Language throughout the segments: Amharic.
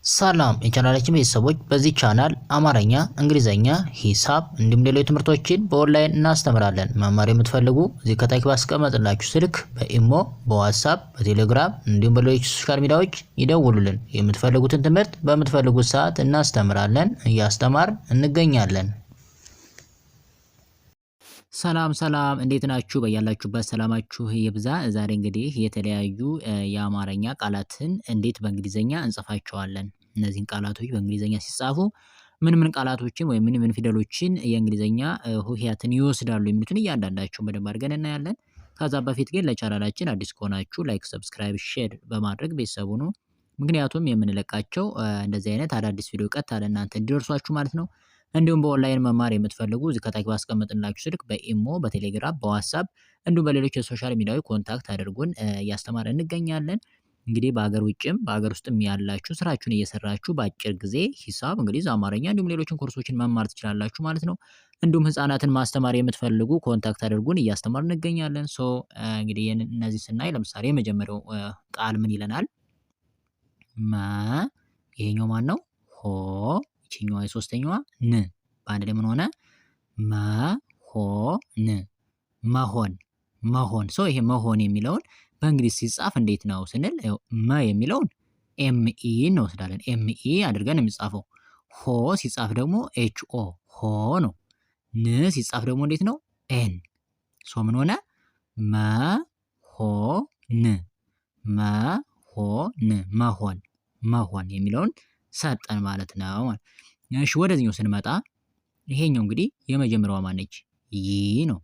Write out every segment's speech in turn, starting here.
ሰላም የቻናላችን ቤተሰቦች፣ በዚህ ቻናል አማርኛ፣ እንግሊዘኛ፣ ሂሳብ እንዲሁም ሌሎች ትምህርቶችን በኦንላይን እናስተምራለን። መማር የምትፈልጉ እዚህ ከታች ባስቀመጥላችሁ ስልክ በኢሞ፣ በዋትስአፕ፣ በቴሌግራም እንዲሁም በሌሎች ሶሻል ሚዲያዎች ይደውሉልን። የምትፈልጉትን ትምህርት በምትፈልጉት ሰዓት እናስተምራለን፣ እያስተማርን እንገኛለን። ሰላም እንዴት ናችሁ? በያላችሁበት ሰላማችሁ ይብዛ። ዛሬ እንግዲህ የተለያዩ የአማርኛ ቃላትን እንዴት በእንግሊዘኛ እንጽፋቸዋለን፣ እነዚህን ቃላቶች በእንግሊዘኛ ሲጻፉ ምን ቃላቶችን ወይም ምን ፊደሎችን የእንግሊዘኛ ሆሄያትን ይወስዳሉ የሚሉትን እያንዳንዳቸውን በደንብ አድርገን እናያለን። ከዛ በፊት ግን ለቻናላችን አዲስ ከሆናችሁ ላይክ፣ ሰብስክራይብ፣ ሼር በማድረግ ቤተሰቡ ነው። ምክንያቱም የምንለቃቸው እንደዚህ አይነት አዳዲስ ቪዲዮ ቀጥታ ለእናንተ እንዲደርሷችሁ ማለት ነው። እንዲሁም በኦንላይን መማር የምትፈልጉ እዚህ ከታች ባስቀመጥንላችሁ ስልክ በኢሞ፣ በቴሌግራም፣ በዋትስአፕ እንዲሁም በሌሎች የሶሻል ሚዲያዎች ኮንታክት አድርጉን። እያስተማረን እንገኛለን። እንግዲህ በሀገር ውጭም በሀገር ውስጥም ያላችሁ ስራችሁን እየሰራችሁ በአጭር ጊዜ ሂሳብ፣ እንግሊዝ፣ አማርኛ እንዲሁም ሌሎችን ኮርሶችን መማር ትችላላችሁ ማለት ነው። እንዲሁም ህፃናትን ማስተማር የምትፈልጉ ኮንታክት አድርጉን፣ እያስተማርን እንገኛለን። እንግዲህ እነዚህ ስናይ ለምሳሌ የመጀመሪያው ቃል ምን ይለናል? ይሄኛው ማን ነው? ሆ ይችኛዋ የሶስተኛዋ ን በአንድ ላይ ምን ሆነ? መሆን። ይሄ መሆን የሚለውን በእንግሊዝ ሲጻፍ እንዴት ነው ስንል መ የሚለውን ኤምኢ እንወስዳለን። ኤምኢ አድርገን የሚጻፈው። ሆ ሲጻፍ ደግሞ ኤችኦ ሆ ነው። ን ሲጻፍ ደግሞ እንዴት ነው? ኤን። ምን ሆነ? መሆን የሚለውን ሰጠን ማለት ነው። እሺ ወደዚህኛው ስንመጣ ይሄኛው እንግዲህ የመጀመሪያዋ ማነች? ይ ነው።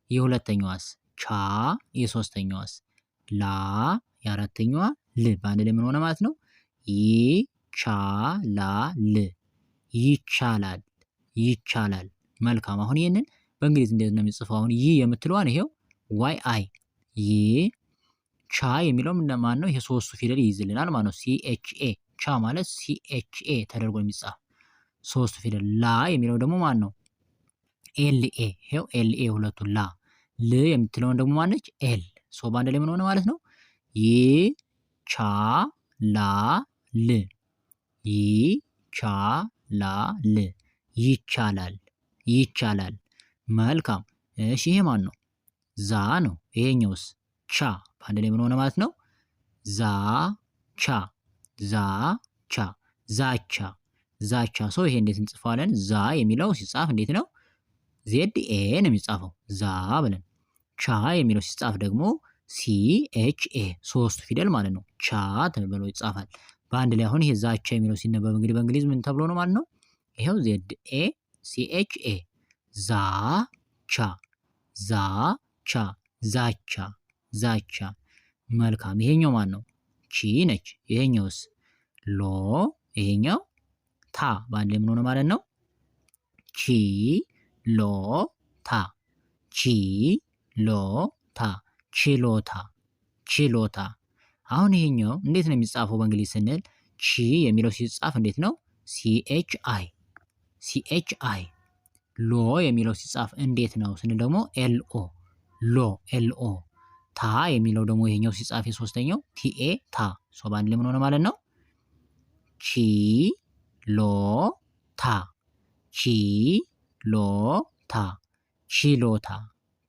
የሁለተኛዋስ? ቻ። የሶስተኛዋስ? ላ። የአራተኛዋ ል። በአንድ ላይ ምን ሆነ ማለት ነው? ይቻላል። ይቻላል። መልካም። አሁን ይሄንን በእንግሊዝ እንዴት ነው የሚጽፈው? አሁን ይ የምትለዋን ይሄው ዋይ አይ ይ። ቻ የሚለው ማን ነው? ይሄ ሶስቱ ፊደል ይይዝልናል ማለት ነው። ሲኤችኤ ቻ ማለት ሲኤችኤ ተደርጎ የሚጻፍ ሶስቱ ፊደል። ላ የሚለው ደግሞ ማን ነው? ኤልኤ። ይሄው ኤልኤ ሁለቱ ላ። ል የምትለውን ደግሞ ማነች? ኤል። በአንድ ላይ ምን ሆነ ማለት ነው? ይቻላል። ይቻላል። መልካም። እሺ ይሄ ማን ነው? ዛ ነው። ይሄኛውስ? ቻ። በአንድ ላይ ምን ሆነ ማለት ነው? ዛቻ። ዛቻ። ይሄ እንዴት እንጽፋለን? ዛ የሚለው ሲጻፍ እንዴት ነው? ዜድ ኤ ነው የሚጻፈው ዛ ብለን። ቻ የሚለው ሲጻፍ ደግሞ ሲኤችኤ ሶስቱ ፊደል ማለት ነው። ቻ ተብሎ ይጻፋል። በአንድ ላይ አሁን ይሄ ዛቻ የሚለው ሲነበብ እንግዲህ በእንግሊዝ ምን ተብሎ ነው ማለት ነው? ይሄው ዜድ ኤ ሲኤችኤ ዛቻ። መልካም። ይሄኛው ማን ነው? ቺ ነች። ይሄኛውስ? ሎ። ይሄኛው ታ። በአንድ ላይ ምን ሆነ ማለት ነው? ችሎታ። አሁን ይሄኛው እንዴት ነው የሚጻፈው በእንግሊዝ ስንል? ቺ የሚለው ሲጻፍ እንዴት ነው? ሲኤችአይ። ሎ የሚለው ሲጻፍ እንዴት ነው ስንል ደግሞ ኤልኦ። ታ የሚለው ደግሞ ይሄኛው ሲጻፍ የሶስተኛው ቲኤ ታ። በአንድ ላይ ምን ሆነ ማለት ነው?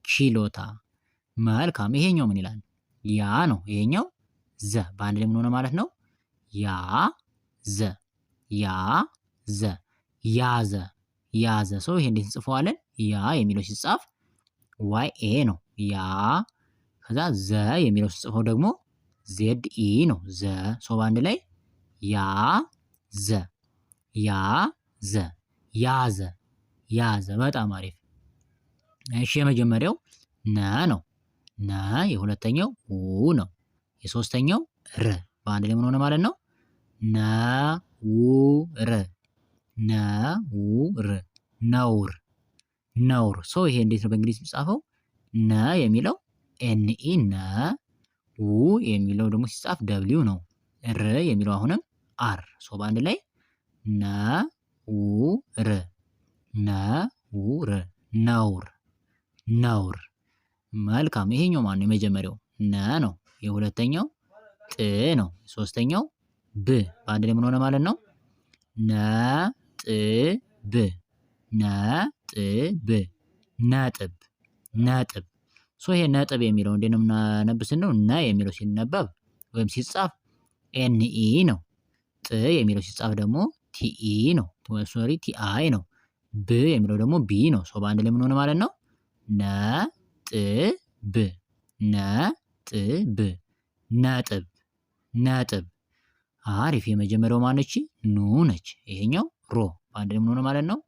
ችሎታ። መልካም። ይሄኛው ምን ይላል? ያ ነው። ይሄኛው ዘ። በአንድ ላይ ምን ሆነ ማለት ነው? ያዘ። ይሄ እንዴት እንጽፈዋለን? ያ የሚለው ሲጻፍ ዋይ ኤ ነው። ያ። ከዛ ዘ የሚለው ሲጽፈው ደግሞ ዜድ ኢ ነው። ዘ። በአንድ ላይ ያዘ። በጣም አሪፍ። እሺ የመጀመሪያው ነ ነው። ነ። የሁለተኛው ው ነው። የሶስተኛው ር። በአንድ ላይ ምን ሆነ ማለት ነው? ነውር። ይሄ እንዴት ነው በእንግሊዝ የሚጻፈው? ነ የሚለው ኤንኢ ነ። ው የሚለው ደግሞ ሲጻፍ ደብሊው ነው። ር የሚለው አሁንም አር። በአንድ ላይ ነውር። መልካም። ይሄኛው ማን ነው? የመጀመሪያው ነ ነው። የሁለተኛው ጥ ነው። ሶስተኛው ብ በአንድ ላይ ምን ሆነ ማለት ነው? ነጥብ ነጥብ ነጥብ ነጥብ። ይሄ ነጥብ የሚለው እንዴት ነው የምናነብ ስንል ነ የሚለው ሲነበብ ወይም ሲጻፍ ኤንኢ ነው። ጥ የሚለው ሲጻፍ ደግሞ ቲኢ ነው። ሶሪ ቲአይ ነው። ብ የሚለው ደግሞ ቢ ነው። በአንድ ላይ ምን ሆነ ማለት ነው? ነጥብ ነጥብ ነጥብ ነጥብ። አሪፍ። የመጀመሪያው ማነች? ኑ ነች። ይሄኛው ሮ። በአንድ ላይ ምን ሆነ ማለት ነው?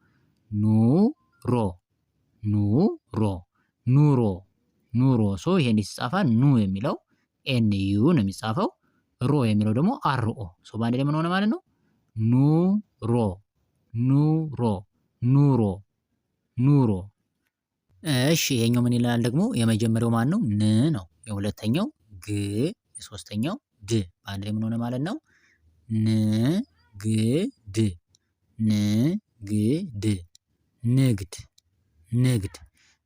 ኑሮ ኑሮ ኑሮ ኑሮ። ይሄ እንዴት ይጻፋል? ኑ የሚለው ኤንዩ ነው የሚጻፈው። ሮ የሚለው ደግሞ አርኦ። በአንድ ላይ ምን ሆነ ማለት ነው? ኑሮ ኑሮ ኑሮ ኑሮ። እሺ ይሄኛው ምን ይላል ደግሞ? የመጀመሪያው ማን ነው? ን ነው። የሁለተኛው ግ፣ የሶስተኛው ድ። በአንድ ላይ ምን ሆነ ማለት ነው? ንግድ ንግድ ንግድ ንግድ።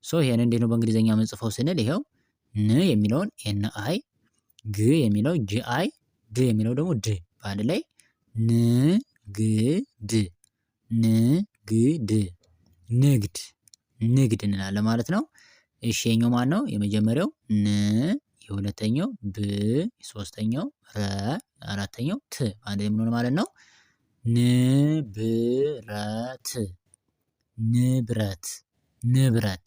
ይሄን እንዴት ነው በእንግሊዘኛ የምንጽፈው ስንል ይሄው ን የሚለውን ኤን አይ፣ ግ የሚለው ጂ አይ፣ ድ የሚለው ደግሞ ድ። በአንድ ላይ ንግድ ንግድ ንግድ ንግድ እንላለን ማለት ነው። እሺ የኛው ማን ነው? የመጀመሪያው ን፣ የሁለተኛው ብ፣ የሶስተኛው ረ፣ አራተኛው ት። በአንድ ላይ ምን ሆነ ማለት ነው? ንብረት ንብረት ንብረት።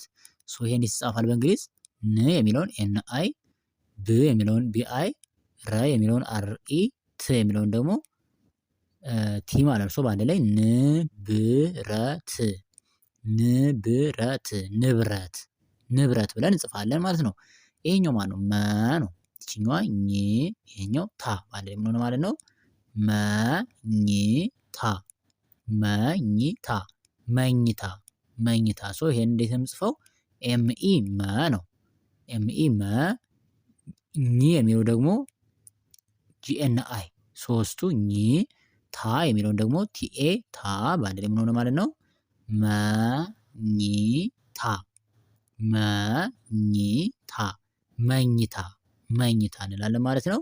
ይሄ እንዴት ይጻፋል በእንግሊዝ? ን የሚለውን ኤን አይ፣ ብ የሚለውን ቢ አይ፣ ረ የሚለውን አር ኢ፣ ት የሚለውን ደግሞ ቲ ማለት ነው። በአንድ ላይ ንብረት ንብረት ንብረት ንብረት ብለን እንጽፋለን ማለት ነው። ይሄኛው ማን ነው? መ ነው። ይችኛዋ ኝ፣ ይሄኛው ታ። በአንድ ላይ ምን ሆነ ማለት ነው? መኝታ መኝታ መኝታ መኝታ። ይሄን እንዴት ነው የምጽፈው? ኤምኢ መ ነው። ኤምኢ መ። ኝ የሚለው ደግሞ ጂኤን አይ፣ ሶስቱ ኝ። ታ የሚለውን ደግሞ ቲኤ ታ። በአንድ ላይ ምን ሆነ ማለት ነው? መኝታ መኝታ መኝታ መኝታ እንላለን ማለት ነው።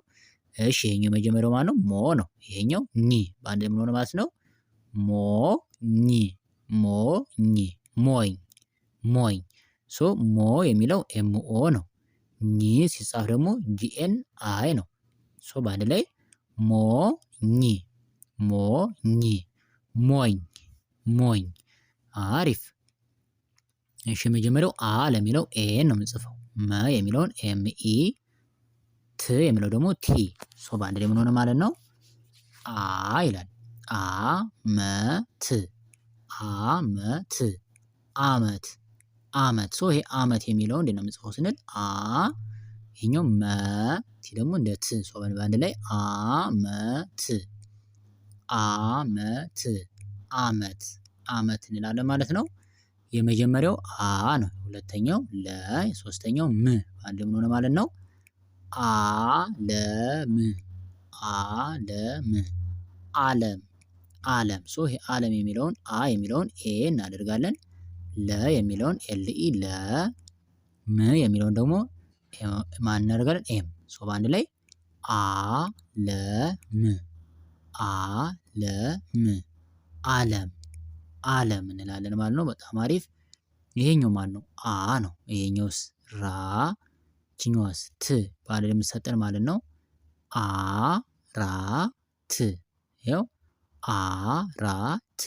እሺ ይሄኛው የመጀመሪያው ማለት ነው? ሞ ነው። ይሄኛው ኒ። በአንድ ላይ ምን ሆነ ማለት ነው? ሞኝ ሞኝ ሞኝ ሞኝ። ሞ የሚለው ኤምኦ ነው። ኒ ሲጻፍ ደግሞ ጂኤን አይ ነው። በአንድ ላይ ሞኝ ሞኝ ሞኝ ሞኝ። አሪፍ። እሺ የመጀመሪያው አ ለሚለው ኤን ነው የምንጽፈው። መ የሚለውን ኤምኢ፣ ት የሚለው ደግሞ ቲ። በአንድ ላይ ምን ሆነ ማለት ነው? አ ይላል። አመት አመት አመት አመት። ይሄ አመት የሚለው እንዴት ነው የምንጽፈው ስንል አ፣ ይሄኛው መ፣ ቲ ደግሞ እንደ ት። በአንድ ላይ አመት አመት አመት አመት እንላለን ማለት ነው። የመጀመሪያው አ ነው። ሁለተኛው ለ፣ የሶስተኛው ም። በአንድ ምን ሆነ ማለት ነው? አለም አለም አለም አለም። ይሄ አለም የሚለውን አ የሚለውን ኤ እናደርጋለን። ለ የሚለውን ኤልኢ ለ፣ ም የሚለውን ደግሞ ማን እናደርጋለን? ኤም። በአንድ ላይ አለም አለም አለም አለም እንላለን ማለት ነው። በጣም አሪፍ። ይሄኛው ማን ነው? አ ነው። ይሄኛውስ ራ፣ ይችኛዋስ ት። በአንድ ላይ የምትሰጠን ማለት ነው። አራት ይኸው አራት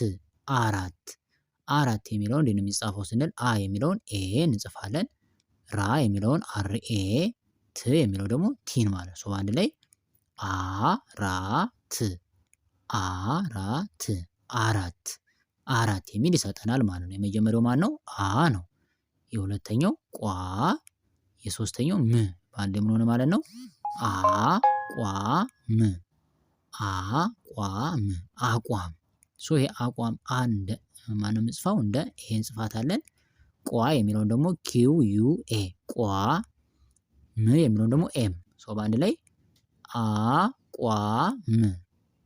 አራት አራት የሚለው እንዴት ነው የሚጻፈው ስንል አ የሚለውን ኤ እንጽፋለን። ራ የሚለውን አርኤ፣ ት የሚለው ደግሞ ቲን ማለት ነው። በአንድ ላይ አራት አራት አራት አራት የሚል ይሰጠናል ማለት ነው። የመጀመሪያው ማን ነው? አ ነው። የሁለተኛው ቋ፣ የሶስተኛው ም። በአንድ ምን ሆነ ማለት ነው? አቋም አቋም አቋም። ይሄ አቋም አንድ ማን ነው የምጽፋው? እንደ ይሄ እንጽፋታለን። ቋ የሚለውን ደግሞ ኪው ዩ ኤ ቋ፣ ም የሚለውን ደግሞ ኤም። በአንድ ላይ አቋም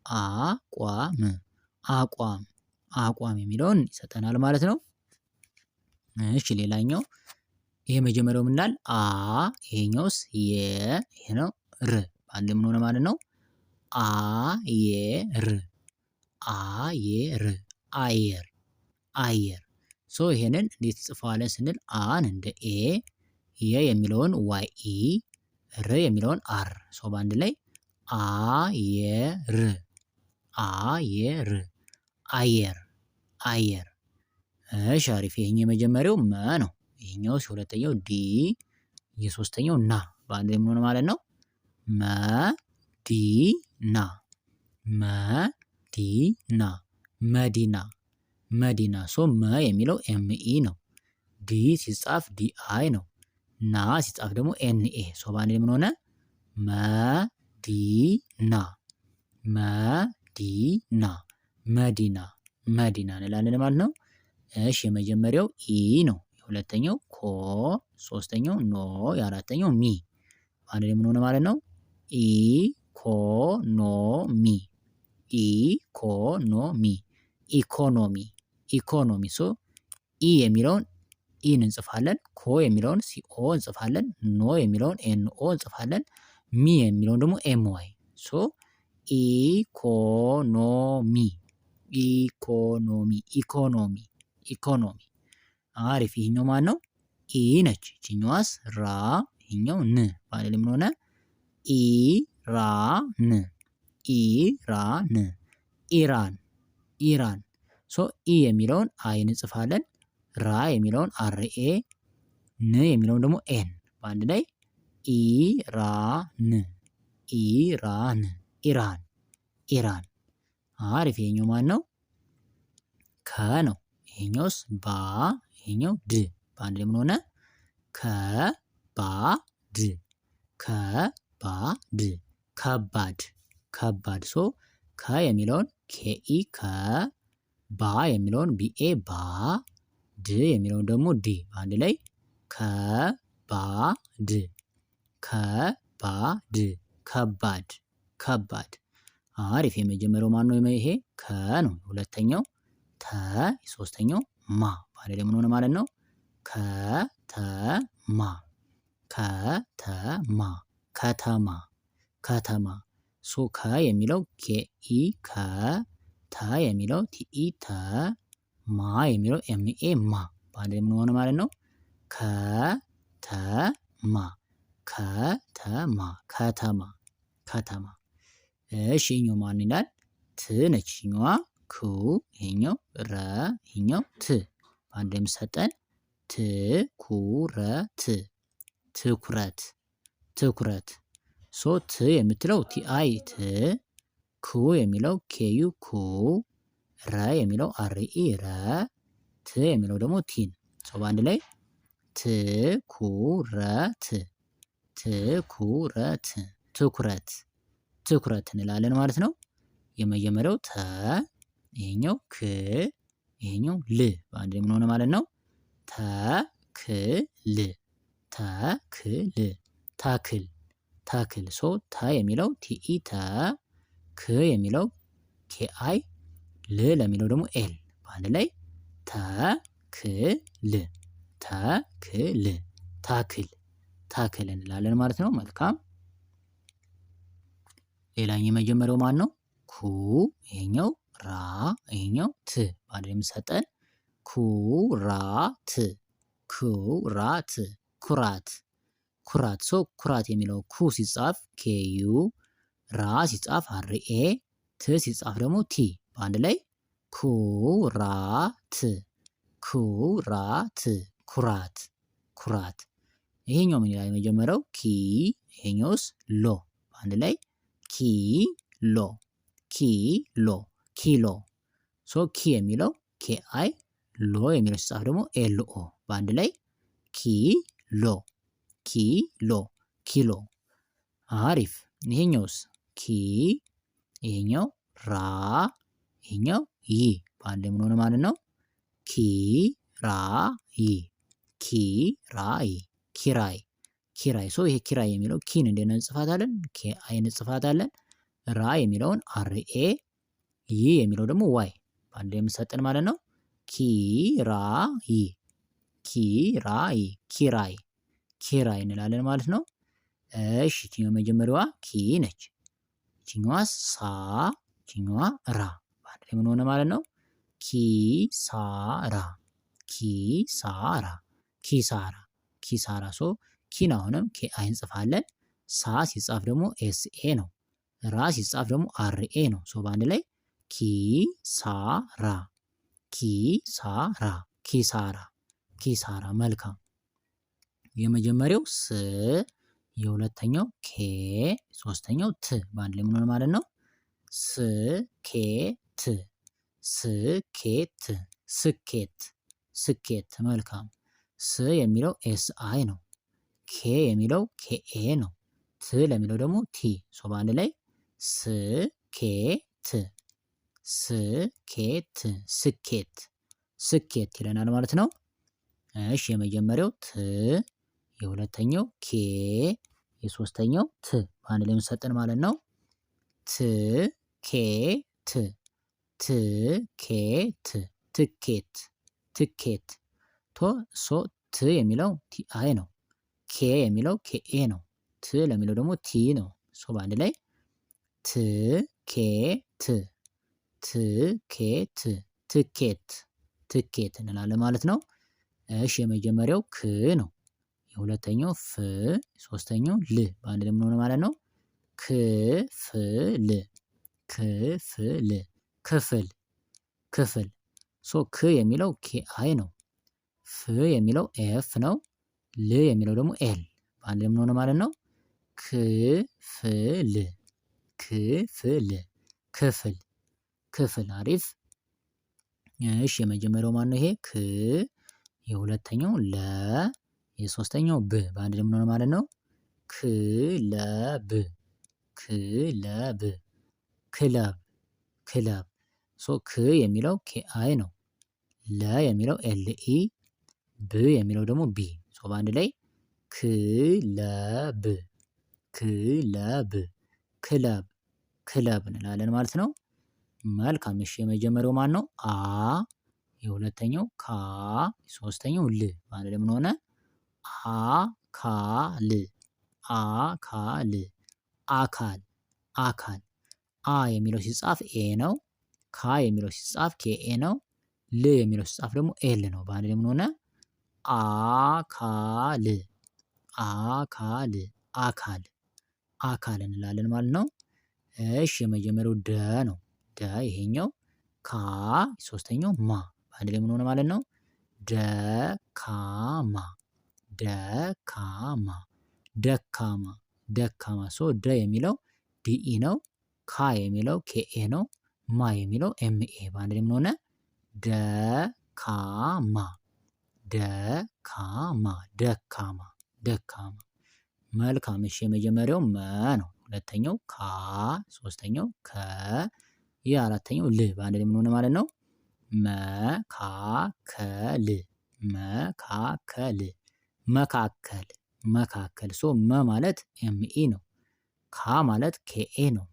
አቋም አቋም አቋም የሚለውን ይሰጠናል ማለት ነው። እሺ ሌላኛው ይሄ መጀመሪያው ምን ይላል? አ፣ ይሄኛውስ የ፣ ይሄ ነው ር። በአንድ ምን ሆነ ማለት ነው? አየር አየር አየር አየር። ሶ ይሄንን እንዴት እንጽፈዋለን ስንል አን እንደ ኤ የ የሚለውን ዋይ ኢ ር የሚለውን አር ሶ በአንድ ላይ አየር አየር አየር አየር። እሺ አሪፍ። ይሄኛው የመጀመሪያው መ ነው። ይሄኛው ሁለተኛው ዲ የሶስተኛው ና በአንድ ላይ ምን ሆነ ማለት ነው? መዲና መዲና መዲና መዲና። ሶ መ የሚለው ኤምኢ ነው። ዲ ሲጻፍ ዲአይ ነው። ና ሲጻፍ ደግሞ ኤንኤ። ሶ በአንድ ላይ ምን ሆነ? መዲና መዲና መዲና መዲና እንላለን ማለት ነው። እሺ የመጀመሪያው ኢ ነው። የሁለተኛው ኮ፣ ሶስተኛው ኖ፣ የአራተኛው ሚ በአንድ ላይ ምን ሆነ ማለት ነው? ኢኮኖሚ ኢኮኖሚ ኢኮኖሚ ኢኮኖሚ። ሶ ኢ የሚለውን ኢን እንጽፋለን። ኮ የሚለውን ሲኦ እንጽፋለን። ኖ የሚለውን ኤንኦ እንጽፋለን። ሚ የሚለውን ደግሞ ኤምዋይ። ሶ ኢኮኖሚ ኢኮኖሚ ኢኮኖሚ ኢኮኖሚ። አሪፍ። ይሄኛው ማን ነው? ኢ ነች። ይችኛዋስ ራ፣ ይሄኛው ን በአንድ ላይ ምን ሆነ? ኢራን ኢራን ኢራን ኢራን። ሶ ኢ የሚለውን አይን እንጽፋለን። ራ የሚለውን አርኤ፣ ን የሚለውን ደግሞ ኤን በአንድ ላይ ኢራን ኢራን ኢራን ኢራን። አሪፍ። ይሄኛው ማን ነው? ከ ነው። ይሄኛውስ ባ፣ ይሄኛው ድ በአንድ ላይ ምን ሆነ? ከባድ ከባድ ከባድ ከባድ። ሶ ከ የሚለውን ኬኢ ከ፣ ባ የሚለውን ቢኤ ባ፣ ድ የሚለውን ደግሞ ዲ በአንድ ላይ ከባድ ከባድ ከባድ ከባድ። አሪፍ። የመጀመሪያው ማን ነው? ይሄ ከ ነው። ሁለተኛው ተ፣ የሶስተኛው ማ በአንድ ላይ ምን ሆነ ማለት ነው? ከተማ ከተማ ከተማ ከተማ። ሶ ከ የሚለው ኬኢ ከ፣ ተ የሚለው ቲኢ ተ፣ ማ የሚለው ኤምኤ ማ በአንድ ላይ ምን ሆነ ማለት ነው? ከተማ ከተማ ከተማ ከተማ። እሺ ይሄኛው ማን ይላል? ት ነች። ይሄኛዋ ኩ፣ ይሄኛው ረ፣ ይሄኛው ት በአንድ ላይ የምትሰጠን ትኩረት ትኩረት ትኩረት። ሶ ት የምትለው ቲአይ ት፣ ኩ የሚለው ኬዩ ኩ፣ ረ የሚለው አርኢ ረ፣ ት የሚለው ደግሞ ቲን። ሶ በአንድ ላይ ትኩረት ትኩረት ትኩረት ትኩረት እንላለን ማለት ነው። የመጀመሪያው ተ፣ ይሄኛው ክ፣ ይሄኛው ል በአንድ ላይ ምን ሆነ ማለት ነው? ተክል ተክል ተክል ተክል። ሶ ተ የሚለው ቲኢ ተ፣ ክ የሚለው ኬአይ፣ ል ለሚለው ደግሞ ኤል በአንድ ላይ ተክል ተክል ታክል ታክል እንላለን ማለት ነው። መልካም። ሌላኛው የመጀመሪያው ማን ነው? ኩ፣ ይሄኛው ራ፣ ይሄኛው ት በአንድ ላይ የሚሰጠን ኩራት ኩራት ኩራት ኩራት። ሶ ኩራት የሚለው ኩ ሲጻፍ ኬዩ፣ ራ ሲጻፍ አርኤ፣ ት ሲጻፍ ደግሞ ቲ በአንድ ላይ ኩራት ኩራት ኩራት ኩራት። ይሄኛው ምን ይላል? የመጀመሪያው ኪ፣ ይሄኛውስ ሎ በአንድ ላይ ኪሎ ኪሎ ኪሎ። ሶ ኪ የሚለው ኬአይ፣ ሎ የሚለው ሲጻፍ ደግሞ ኤልኦ በአንድ ላይ ኪሎ ኪሎ ኪሎ። አሪፍ። ይሄኛውስ ኪ፣ ይሄኛው ራ፣ ይሄኛው ይ በአንድ ላይ ምን ሆነ ማለት ነው? ኪራይ ኪራይ ኪራይ ኪራይ። ሶ ይሄ ኪራይ የሚለው ኪን እንዴት እንጽፋታለን? ኬአይ እንጽፋታለን። ራ የሚለውን አርኤ፣ ይ የሚለው ደግሞ ዋይ በአንድ ላይ የምሰጠን ማለት ነው። ኪራይ ኪራይ ኪራይ ኪራይ እንላለን ማለት ነው። እሺ የመጀመሪያዋ ኪ ነች። ይችኛዋ ሳ ይችኛዋ ራ በአንድ ላይ ምን ሆነ ማለት ነው? ኪሳራ ኪሳራ ኪሳራ ኪሳራ። ሶ ኪን አሁንም ኬአይ እንጽፋለን። ሳ ሲጻፍ ደግሞ ኤስኤ ነው። ራ ሲጻፍ ደግሞ አርኤ ነው። ሶ በአንድ ላይ ኪሳራ ኪሳራ ኪሳራ ኪሳራ። መልካም። የመጀመሪያው ስ፣ የሁለተኛው ኬ፣ ሶስተኛው ት በአንድ ላይ ምን ሆነ ማለት ነው? ስኬት ስኬት ስኬት ስኬት። መልካም። ስ የሚለው ኤስ አይ ነው። ኬ የሚለው ኬኤ ነው። ት ለሚለው ደግሞ ቲ። ሶ በአንድ ላይ ስኬት ስኬት ስኬት ስኬት ይለናል ማለት ነው። እሺ የመጀመሪያው ት፣ የሁለተኛው ኬ፣ የሶስተኛው ት በአንድ ላይ የምንሰጠን ማለት ነው። ትኬት ትኬት ትኬት ትኬት። ሶ ት የሚለው ቲአይ ነው። ኬ የሚለው ኬኤ ነው። ት ለሚለው ደግሞ ቲ ነው። ሶ በአንድ ላይ ትኬት ትኬት ትኬት ትኬት እንላለን ማለት ነው። እሺ የመጀመሪያው ክ ነው። የሁለተኛው ፍ፣ ሶስተኛው ል በአንድ ላይ ምን ሆነ ማለት ነው? ክፍል ክፍል ክፍል ክፍል። ሶ ክ የሚለው ኬአይ ነው። ፍ የሚለው ኤፍ ነው። ል የሚለው ደግሞ ኤል በአንድ ላይ ምን ሆነ ማለት ነው? ክፍል ክፍል ክፍል ክፍል። አሪፍ። እሺ የመጀመሪያው ማን ነው? ይሄ ክ፣ የሁለተኛው ለ፣ የሶስተኛው ብ በአንድ ላይ ምን ሆነ ማለት ነው? ክለብ ክለብ ክለብ ክለብ። ሶ ክ የሚለው ኬአይ ነው። ለ የሚለው ኤልኢ፣ ብ የሚለው ደግሞ ቢ። ሶ በአንድ ላይ ክለብ ክለብ ክለብ ክለብ እንላለን ማለት ነው። መልካም። እሺ የመጀመሪያው ማን ነው? አ፣ የሁለተኛው ካ፣ የሶስተኛው ል በአንድ ላይ ምን ሆነ? አካል አካል አካል አካል። አ የሚለው ሲጻፍ ኤ ነው። ካ የሚለው ሲጻፍ ኬኤ ነው። ል የሚለው ሲጻፍ ደግሞ ኤል ነው። በአንድ ላይ ምን ሆነ? አካል አካል አካል አካል እንላለን ማለት ነው። እሺ የመጀመሪያው ደ ነው። ደ ይሄኛው ካ፣ ሶስተኛው ማ በአንድ ላይ ምን ሆነ ማለት ነው? ደካማ ደካማ ደካማ ደካማ። ሶ ደ የሚለው ዲኢ ነው። ካ የሚለው ኬኤ ነው። ማ የሚለው ኤምኤ በአንድ ላይ ምን ሆነ? ደካማ ደካማ ደካማ ደካማ። መልካም። እሺ የመጀመሪያው መ ነው። ሁለተኛው ካ፣ ሶስተኛው ከ፣ የአራተኛው ል በአንድ ላይ ምን ሆነ ማለት ነው? መካከል መካከል መካከል መካከል። ሶ መ ማለት ኤምኢ ነው። ካ ማለት ኬኤ ነው።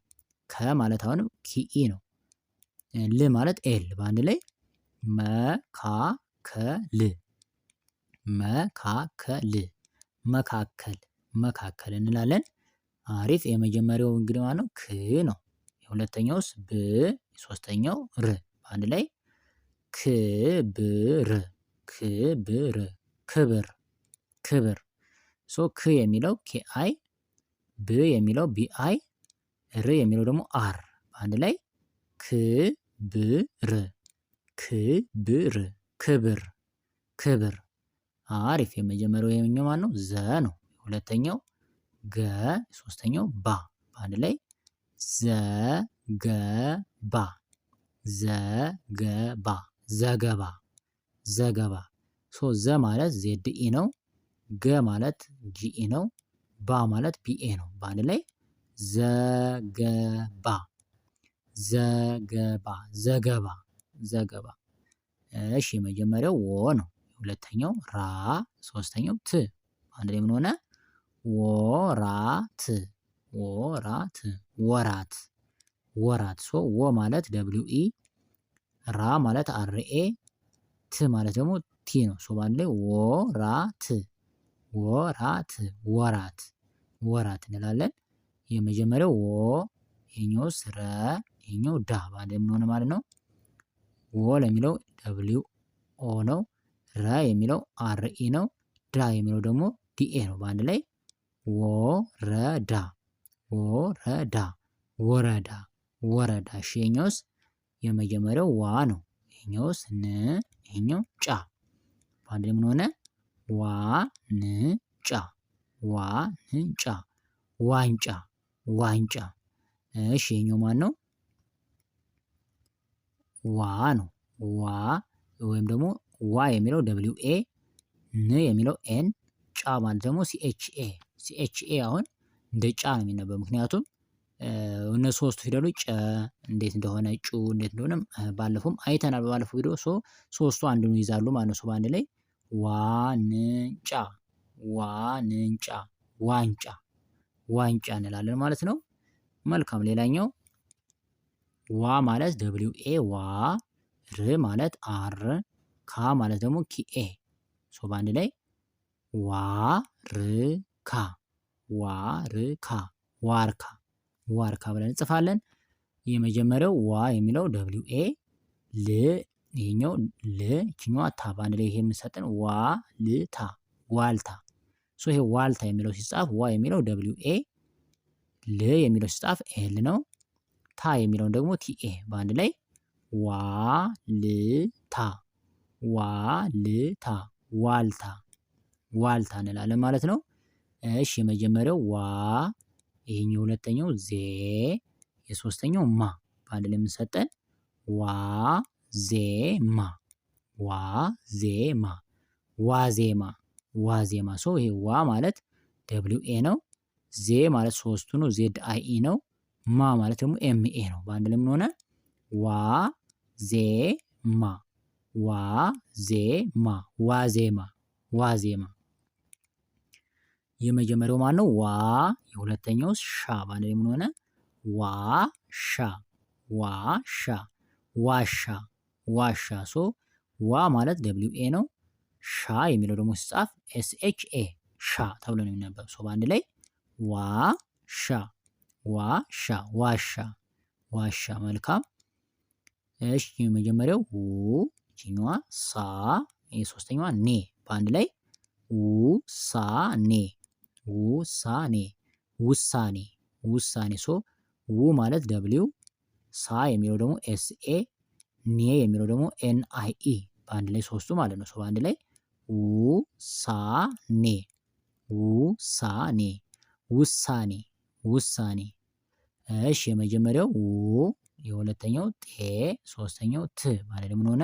ከ ማለት አሁንም ኪኢ ነው። ል ማለት ኤል በአንድ ላይ መካከል መካከል መካከል መካከል እንላለን። አሪፍ። የመጀመሪያው እንግዲህ ማለት ነው ክ ነው። የሁለተኛውስ ብ፣ የሶስተኛው ር በአንድ ላይ ክብር ክብር ክብር ክብር። ሶ ክ የሚለው ኬአይ፣ ብ የሚለው ቢአይ፣ ር የሚለው ደግሞ አር በአንድ ላይ ክብር ክብር ክብር ክብር። አሪፍ። የመጀመሪያው የኛው ማን ነው? ዘ ነው። ሁለተኛው ገ፣ ሶስተኛው ባ በአንድ ላይ ዘገባ ዘገባ ዘገባ ዘገባ። ሶ ዘ ማለት ዜድኢ ነው። ገ ማለት ጂኢ ነው። ባ ማለት ቢኤ ነው። በአንድ ላይ ዘገባ ዘገባ ዘገባ ዘገባ። እሺ የመጀመሪያው ወ ነው። ሁለተኛው ራ፣ ሶስተኛው ት አንድ ላይ ምን ሆነ? ወራት ወራት ወራት ወራት። ሶ ወ ማለት ደብሊው ኢ፣ ራ ማለት አርኤ፣ ት ማለት ደግሞ ቲ ነው። ሶ በአንድ ላይ ወራት ወራት ወራት ወራት እንላለን። የመጀመሪያው ወ፣ ይሄኛውስ ረ፣ ይሄኛው ዳ በአንድ ላይ ምን ሆነ ማለት ነው? ወ ለሚለው ደብሊው ኦ ነው። ረ የሚለው አር ኢ ነው። ዳ የሚለው ደግሞ ዲኤ ነው። በአንድ ላይ ወረዳ፣ ወረዳ፣ ወረዳ፣ ወረዳ። እሺ ይሄኛውስ የመጀመሪያው ዋ ነው። ይሄኛውስ ን፣ ይሄኛው ጫ በአንድ ላይ ምን ሆነ? ዋ ን ጫ፣ ዋ ን ጫ፣ ዋንጫ፣ ዋንጫ። እሺ ይሄኛው ማን ነው? ዋ ነው። ዋ ወይም ደግሞ ዋ የሚለው ደብሊው ኤ፣ ን የሚለው ኤን፣ ጫ ማለት ደግሞ ሲኤችኤ። ሲኤችኤ አሁን እንደ ጫ ነው የሚነበብ ምክንያቱም እነሱ ሶስቱ ፊደሎች ጨ እንዴት እንደሆነ ጩ እንዴት እንደሆነ ባለፈውም አይተናል። በባለፈው ቪዲዮ ሶስቱ አንዱን ይይዛሉ ማለት ነው። በአንድ ላይ ዋንጫ፣ ዋንጫ፣ ዋንጫ፣ ዋንጫ እንላለን ማለት ነው። መልካም ሌላኛው ዋ ማለት ደብሊው ኤ ዋ፣ ር ማለት አር፣ ካ ማለት ደግሞ ኪኤ። በአንድ ላይ ዋርካ፣ ዋርካ፣ ዋርካ፣ ዋርካ ብለን እንጽፋለን። የመጀመሪያው ዋ የሚለው ደብሊው ኤ፣ ል ይሄኛው ል፣ ይችኛዋ ታ በአንድ ላይ ይሄ የምንሰጠን ዋ ልታ፣ ዋልታ። ይሄ ዋልታ የሚለው ሲጻፍ ዋ የሚለው ደብሊው ኤ፣ ል የሚለው ሲጻፍ ኤል ነው። ታ የሚለውን ደግሞ ቲኤ በአንድ ላይ ዋልታ፣ ዋልታ፣ ዋልታ፣ ዋልታ እንላለን ማለት ነው። እሺ የመጀመሪያው ዋ፣ ይሄኛው ሁለተኛው ዜ፣ የሶስተኛው ማ በአንድ ላይ የምንሰጠን ዋ ዜማ፣ ዋ ዜማ፣ ዋዜማ፣ ዋዜማ። ይሄ ዋ ማለት ደብሊው ኤ ነው። ዜ ማለት ሶስቱ ነው፣ ዜድ አይ ኢ ነው። ማ ማለት ደግሞ ኤም ኤ ነው። በአንድ ላይ ምን ሆነ? ዋ ዜማ፣ ዋ ዜማ፣ ዋዜማ፣ ዋዜማ። የመጀመሪያው ማን ነው? ዋ። የሁለተኛው ሻ በአንድ ላይ ምን ሆነ? ዋሻ፣ ዋሻ፣ ዋሻ፣ ዋሻ። ዋ ማለት ደብሊው ኤ ነው። ሻ የሚለው ደግሞ ሲጻፍ ኤስ ኤች ኤ ሻ ተብሎ ነው የሚነበብ። በአንድ ላይ ዋሻ፣ ዋሻ፣ ዋሻ፣ ዋሻ። መልካም። እሺ የመጀመሪያው ው፣ ይችኛዋ ሳ፣ የሶስተኛዋ ኔ በአንድ ላይ ውሳኔ፣ ውሳኔ፣ ውሳኔ፣ ውሳኔ። ው ማለት ደብሊው፣ ሳ የሚለው ደግሞ ኤስኤ፣ ኔ የሚለው ደግሞ ኤንአይኢ በአንድ ላይ ሶስቱ ማለት ነው። በአንድ ላይ ውሳኔ፣ ውሳኔ፣ ውሳኔ፣ ውሳኔ። እሺ የመጀመሪያው ው፣ የሁለተኛው ጤ፣ ሶስተኛው ት ማለት ምን ሆነ?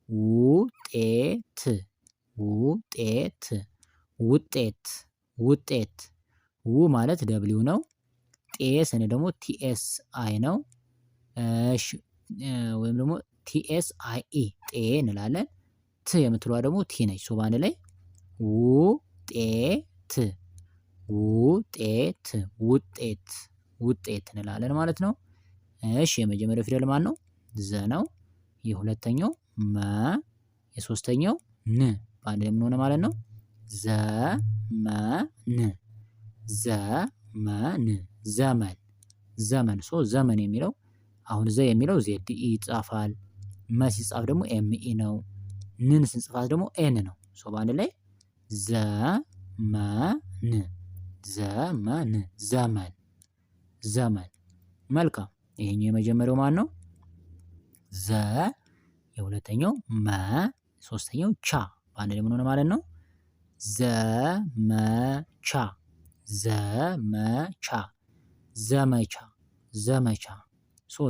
ውጤት፣ ውጤት፣ ውጤት፣ ውጤት። ው ማለት ደብሊው ነው። ጤ ስነ ደግሞ ቲኤስ አይ ነው። እሺ ወይም ደግሞ ቲኤስ አይ ኢ ጤ እንላለን። ት የምትለዋ ደግሞ ቲ ነች። በአንድ ላይ ውጤት፣ ውጤት፣ ውጤት፣ ውጤት እንላለን ማለት ነው። እሺ የመጀመሪያው ፊደል ማን ነው? ዘ ነው። የሁለተኛው መ፣ የሶስተኛው ን በአንድ ላይ ምን ሆነ ማለት ነው? ዘመን፣ ዘመን፣ ዘመን፣ ዘመን። ዘመን የሚለው አሁን ዘ የሚለው ዜድ ኢ ይጻፋል። መ ሲጻፍ ደግሞ ኤም ኢ ነው። ንን ስንጽፋት ደግሞ ኤን ነው። በአንድ ላይ ዘመን፣ ዘመን፣ ዘመን፣ ዘመን። መልካም። ይሄኛው የመጀመሪያው ማን ነው? ዘ፣ የሁለተኛው መ፣ ሶስተኛው ቻ በአንድ ላይ ምን ሆነ ማለት ነው? ዘመቻ፣ ዘመቻ፣ ዘመቻ፣ ዘመቻ።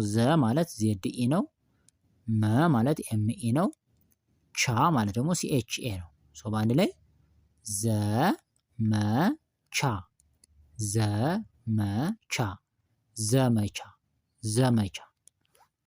ዘ ማለት ዜድ ኢ ነው። መ ማለት ኤም ኢ ነው። ቻ ማለት ደግሞ ሲኤችኤ ነው። በአንድ ላይ ዘመቻ፣ ዘመቻ፣ ዘመቻ፣ ዘመቻ።